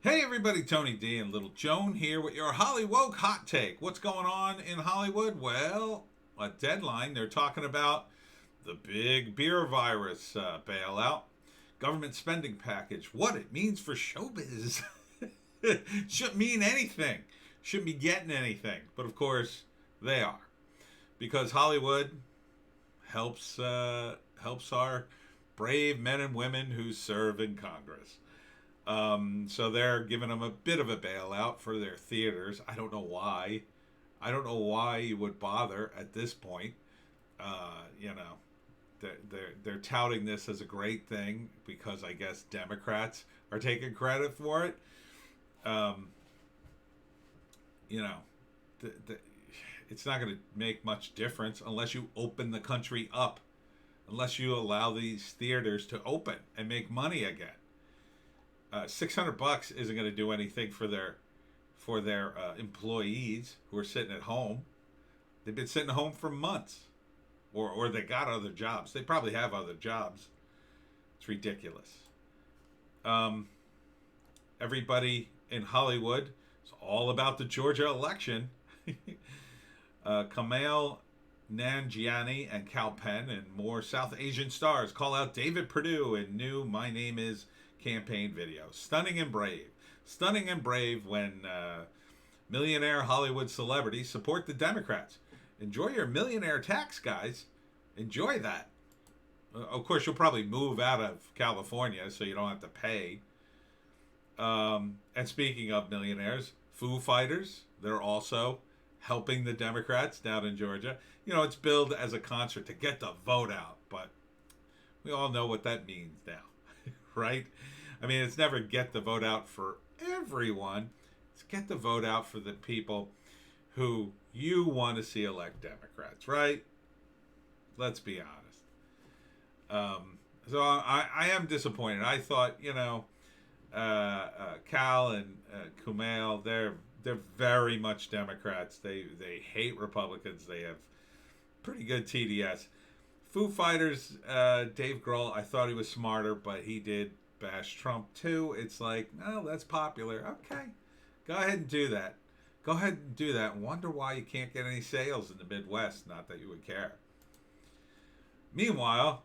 Hey everybody, Tony D and Little Joan here with your Hollywoke hot take. What's going on in Hollywood? Well, a deadline. They're talking about the big beer virus bailout, government spending package, what it means for showbiz. Shouldn't mean anything. Shouldn't be getting anything. But of course, they are. Because Hollywood helps our brave men and women who serve in Congress. So they're giving them a bit of a bailout for their theaters. I don't know why. I don't know why you would bother at this point. You know, they're touting this as a great thing because I guess Democrats are taking credit for it. Um, you know, it's not going to make much difference unless you open the country up, unless you allow these theaters to open and make money again. $600 isn't going to do anything for their employees who are sitting at home. They've been sitting at home for months, or they got other jobs. They probably have other jobs. It's ridiculous. Everybody in Hollywood is all about the Georgia election. Kamal Nanjiani and Cal Penn and more South Asian stars call out David Perdue in new "My Name Is" campaign video. Stunning and brave. Stunning and brave when millionaire Hollywood celebrities support the Democrats. Enjoy your millionaire tax, guys. Enjoy that. Of course, you'll probably move out of California so you don't have to pay. And speaking of millionaires, Foo Fighters, they're also helping the Democrats down in Georgia. You know, it's billed as a concert to get the vote out, but we all know what that means now, right? I mean, it's never get the vote out for everyone. It's get the vote out for the people who you want to see elect Democrats, right? Let's be honest. So I am disappointed. I thought, Cal and Kumail, they're very much Democrats. They hate Republicans. They have pretty good TDS. Foo Fighters, Dave Grohl, I thought he was smarter, but he did bash Trump too. It's like, oh, that's popular. Okay, go ahead and do that. Go ahead and do that. Wonder why you can't get any sales in the Midwest. Not that you would care. Meanwhile,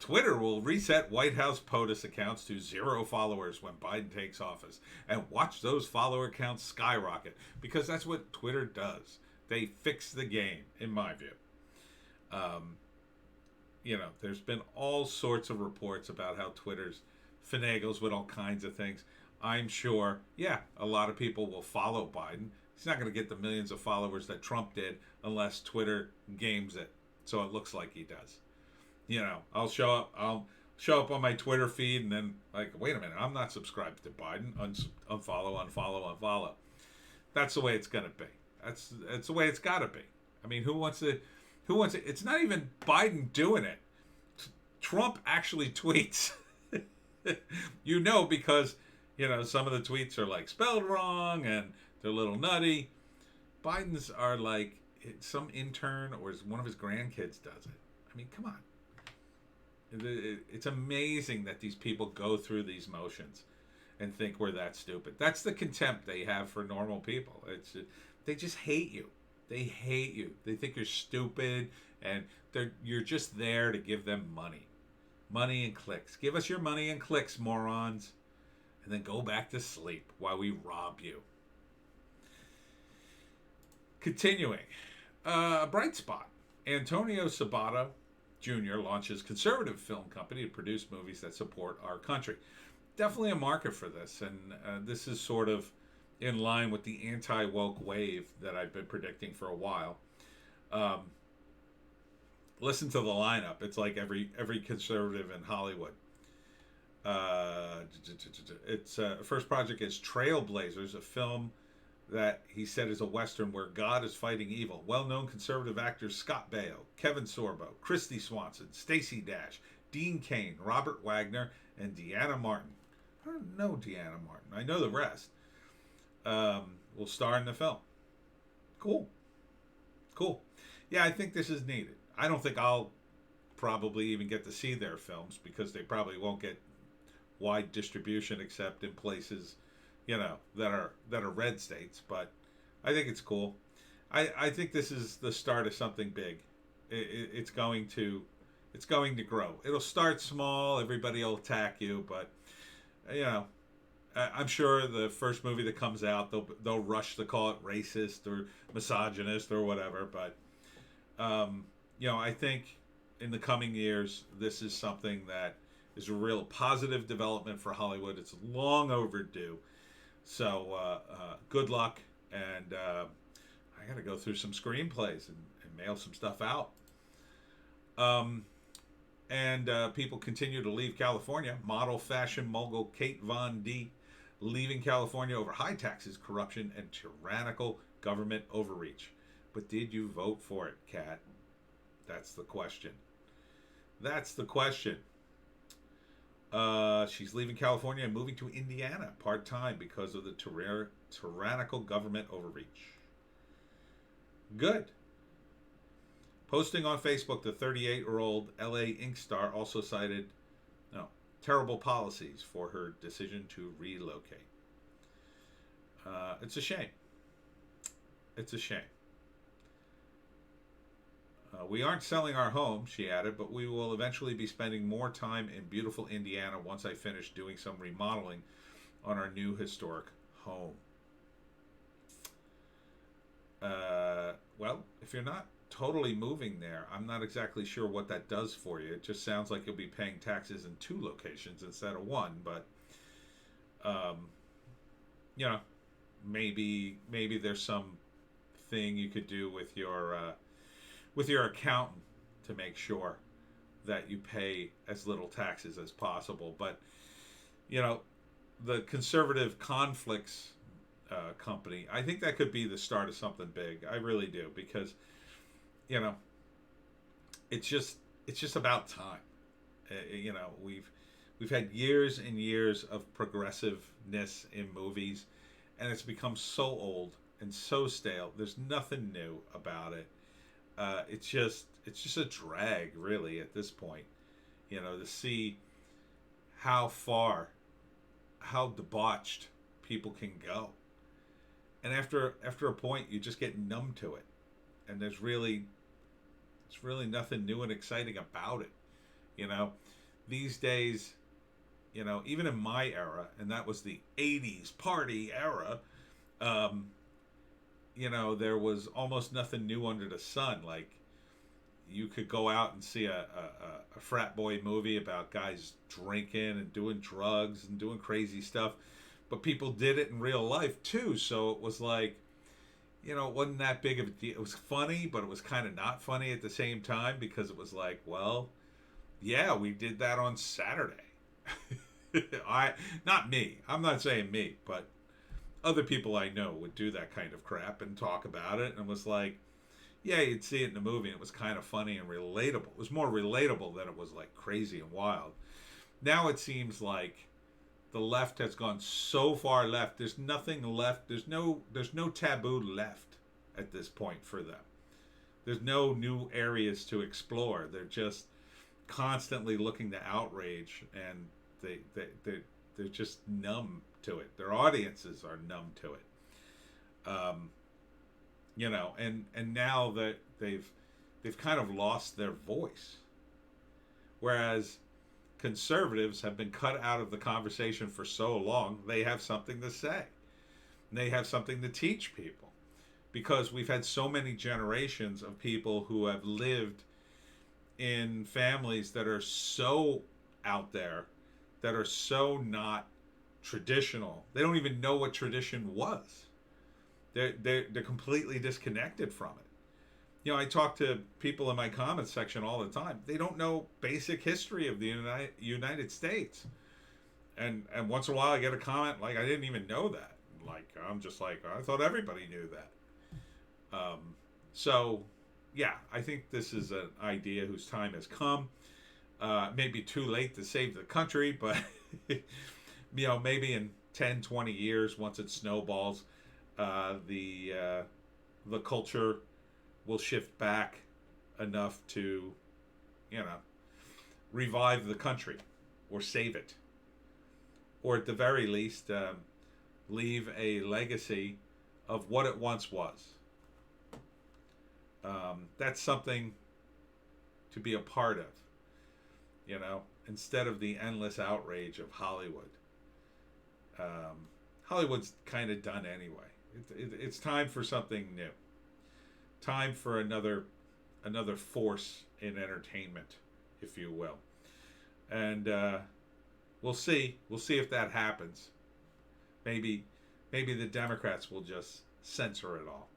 Twitter will reset White House POTUS accounts to 0 followers when Biden takes office. And watch those follower counts skyrocket. Because that's what Twitter does. They fix the game, in my view. There's been all sorts of reports about how Twitter's finagles with all kinds of things. I'm sure, a lot of people will follow Biden. He's not going to get the millions of followers that Trump did unless Twitter games it. So it looks like he does. I'll show up on my Twitter feed and then wait a minute, I'm not subscribed to Biden. Unfollow. That's the way it's gonna be. That's the way it's gotta be. I mean, who wants to? It's not even Biden doing it. Trump actually tweets. Because some of the tweets are spelled wrong and they're a little nutty. Biden's are some intern or one of his grandkids does it. I mean, come on. It's amazing that these people go through these motions and think we're that stupid. That's the contempt they have for normal people. They just hate you. They hate you. They think you're stupid, and you're just there to give them money. Money and clicks. Give us your money and clicks, morons. And then go back to sleep while we rob you. Continuing. A bright spot. Antonio Sabato Jr. launches conservative film company to produce movies that support our country. Definitely a market for this, and this is sort of in line with the anti-woke wave that I've been predicting for a while. Listen to the lineup. It's like every conservative in Hollywood. Its first project is Trailblazers, a film that he said is a Western where God is fighting evil. Well-known conservative actors Scott Baio, Kevin Sorbo, Christy Swanson, Stacey Dash, Dean Cain, Robert Wagner, and Deanna Martin. I don't know Deanna Martin. I know the rest. Will star in the film. Cool. Yeah, I think this is needed. I don't think I'll probably even get to see their films because they probably won't get wide distribution except in places that are red states. But I think it's cool. I think this is the start of something big. It's going to grow. It'll start small. Everybody will attack you, but you know, I'm sure the first movie that comes out, they'll rush to call it racist or misogynist or whatever. But I think in the coming years, this is something that is a real positive development for Hollywood. It's long overdue. So good luck, and I got to go through some screenplays and mail some stuff out. And people continue to leave California. Model fashion mogul Kate Von D leaving California over high taxes, corruption, and tyrannical government overreach. But did you vote for it, Kat? That's the question. That's the question. She's leaving California and moving to Indiana part-time because of the tyrannical government overreach. Good. Posting on Facebook, the 38-year-old LA Ink star also cited terrible policies for her decision to relocate. It's a shame. It's a shame. We aren't selling our home, she added, but we will eventually be spending more time in beautiful Indiana once I finish doing some remodeling on our new historic home. Well, if you're not totally moving there, I'm not exactly sure what that does for you. It just sounds like you'll be paying taxes in 2 locations instead of 1, but maybe there's some thing you could do with your accountant to make sure that you pay as little taxes as possible. But the conservative conflicts company, I think that could be the start of something big. I really do, because it's just about time. We've had years and years of progressiveness in movies, and it's become so old and so stale. There's nothing new about it. It's just a drag, really, at this point. To see how debauched people can go, and after a point, you just get numb to it, and there's really nothing new and exciting about it. These days, even in my era, and that was the 80s party era, there was almost nothing new under the sun. Like, you could go out and see a frat boy movie about guys drinking and doing drugs and doing crazy stuff, but people did it in real life too. So it was like, it wasn't that big of a deal. It was funny, but it was kind of not funny at the same time, because it was like, well, yeah, we did that on Saturday. Not me. I'm not saying me, but other people I know would do that kind of crap and talk about it, and it was like, yeah, you'd see it in the movie, and it was kind of funny and relatable. It was more relatable than it was like crazy and wild. Now it seems like the left has gone so far left. There's nothing left. There's no taboo left at this point for them. There's no new areas to explore. They're just constantly looking to outrage, and they're just numb to it. Their audiences are numb to it. And now that they've kind of lost their voice, whereas conservatives have been cut out of the conversation for so long, they have something to say. They have something to teach people, because we've had so many generations of people who have lived in families that are so out there, that are so not traditional. They don't even know what tradition was. They're completely disconnected from it. I talk to people in my comments section all the time. They don't know basic history of the United States. And once in a while I get a comment like, I didn't even know that. Like, I'm just like, I thought everybody knew that. So, yeah, I think this is an idea whose time has come. Maybe too late to save the country, but, maybe in 10, 20 years, once it snowballs, the culture will shift back enough to, revive the country or save it. Or at the very least, leave a legacy of what it once was. That's something to be a part of, you know, instead of the endless outrage of Hollywood. Hollywood's kind of done anyway. It's time for something new. Time for another force in entertainment, if you will. And we'll see. We'll see if that happens. Maybe the Democrats will just censor it all.